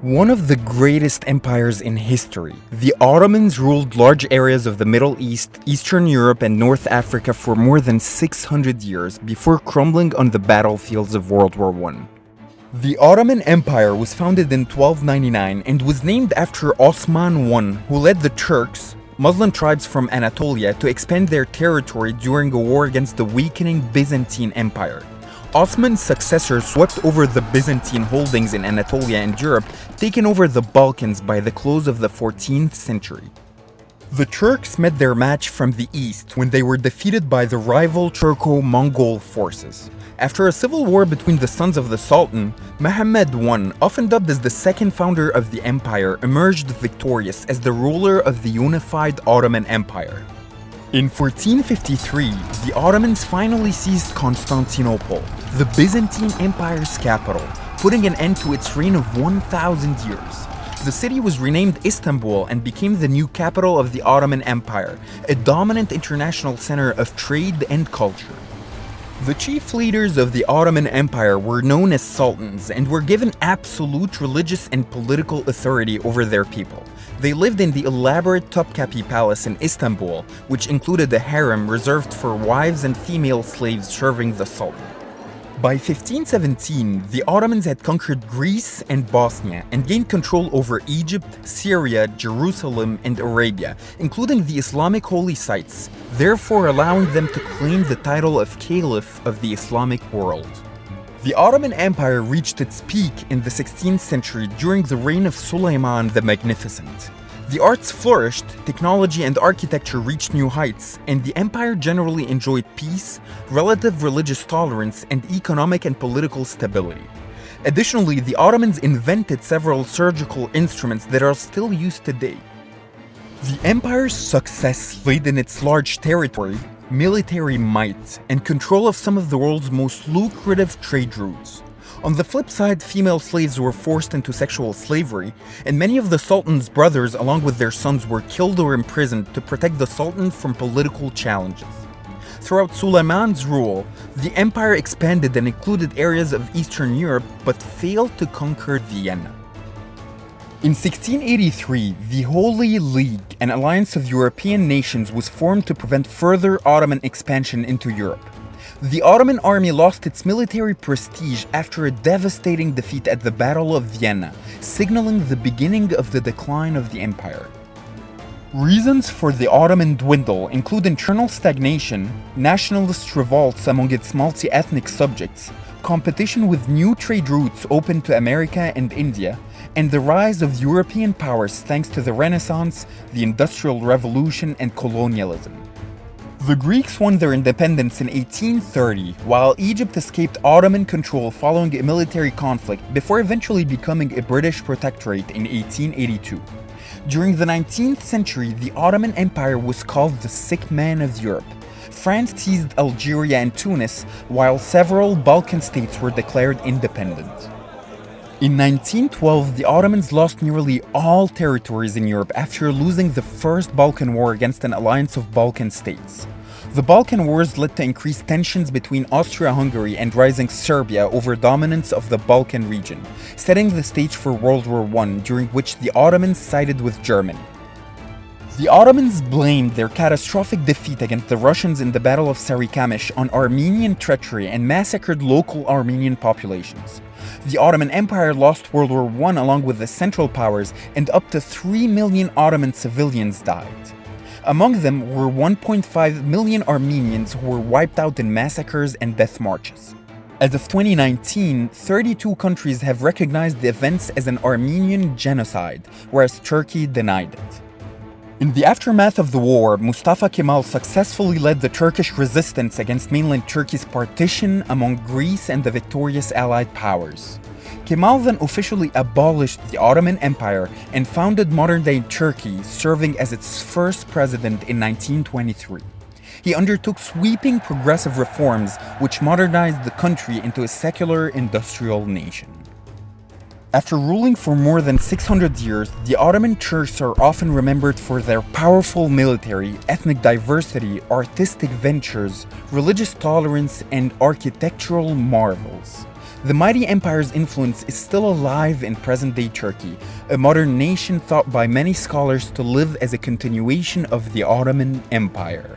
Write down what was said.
One of the greatest empires in history, the Ottomans ruled large areas of the Middle East, Eastern Europe, and North Africa for more than 600 years before crumbling on the battlefields of World War I. The Ottoman Empire was founded in 1299 and was named after Osman I, who led the Turks, Muslim tribes from Anatolia, to expand their territory during a war against the weakening Byzantine Empire. Osman's successors swept over the Byzantine holdings in Anatolia and Europe, taking over the Balkans by the close of the 14th century. The Turks met their match from the east when they were defeated by the rival Turco-Mongol forces. After a civil war between the sons of the Sultan, Muhammad I, often dubbed as the second founder of the empire, emerged victorious as the ruler of the unified Ottoman Empire. In 1453, the Ottomans finally seized Constantinople, the Byzantine Empire's capital, putting an end to its reign of 1,000 years. The city was renamed Istanbul and became the new capital of the Ottoman Empire, a dominant international center of trade and culture. The chief leaders of the Ottoman Empire were known as sultans and were given absolute religious and political authority over their people. They lived in the elaborate Topkapi Palace in Istanbul, which included a harem reserved for wives and female slaves serving the Sultan. By 1517, the Ottomans had conquered Greece and Bosnia and gained control over Egypt, Syria, Jerusalem, and Arabia, including the Islamic holy sites, therefore allowing them to claim the title of Caliph of the Islamic world. The Ottoman Empire reached its peak in the 16th century during the reign of Suleiman the Magnificent. The arts flourished, technology and architecture reached new heights, and the empire generally enjoyed peace, relative religious tolerance, and economic and political stability. Additionally, the Ottomans invented several surgical instruments that are still used today. The empire's success laid in its large territory, military might, and control of some of the world's most lucrative trade routes. On the flip side, female slaves were forced into sexual slavery, and many of the Sultan's brothers, along with their sons, were killed or imprisoned to protect the Sultan from political challenges. Throughout Suleiman's rule, the empire expanded and included areas of Eastern Europe, but failed to conquer Vienna. In 1683, the Holy League, an alliance of European nations, was formed to prevent further Ottoman expansion into Europe. The Ottoman army lost its military prestige after a devastating defeat at the Battle of Vienna, signaling the beginning of the decline of the empire. Reasons for the Ottoman dwindle include internal stagnation, nationalist revolts among its multi-ethnic subjects, competition with new trade routes open to America and India, and the rise of European powers thanks to the Renaissance, the Industrial Revolution, and colonialism. The Greeks won their independence in 1830, while Egypt escaped Ottoman control following a military conflict before eventually becoming a British protectorate in 1882. During the 19th century, the Ottoman Empire was called the sick man of Europe. France seized Algeria and Tunis, while several Balkan states were declared independent. In 1912, the Ottomans lost nearly all territories in Europe after losing the First Balkan War against an alliance of Balkan states. The Balkan Wars led to increased tensions between Austria-Hungary and rising Serbia over dominance of the Balkan region, setting the stage for World War I, during which the Ottomans sided with Germany. The Ottomans blamed their catastrophic defeat against the Russians in the Battle of Sarikamish on Armenian treachery and massacred local Armenian populations. The Ottoman Empire lost World War I along with the Central Powers, and up to 3 million Ottoman civilians died. Among them were 1.5 million Armenians who were wiped out in massacres and death marches. As of 2019, 32 countries have recognized the events as an Armenian genocide, whereas Turkey denied it. In the aftermath of the war, Mustafa Kemal successfully led the Turkish resistance against mainland Turkey's partition among Greece and the victorious Allied powers. Kemal then officially abolished the Ottoman Empire and founded modern-day Turkey, serving as its first president in 1923. He undertook sweeping progressive reforms which modernized the country into a secular industrial nation. After ruling for more than 600 years, the Ottoman Turks are often remembered for their powerful military, ethnic diversity, artistic ventures, religious tolerance, and architectural marvels. The mighty empire's influence is still alive in present-day Turkey, a modern nation thought by many scholars to live as a continuation of the Ottoman Empire.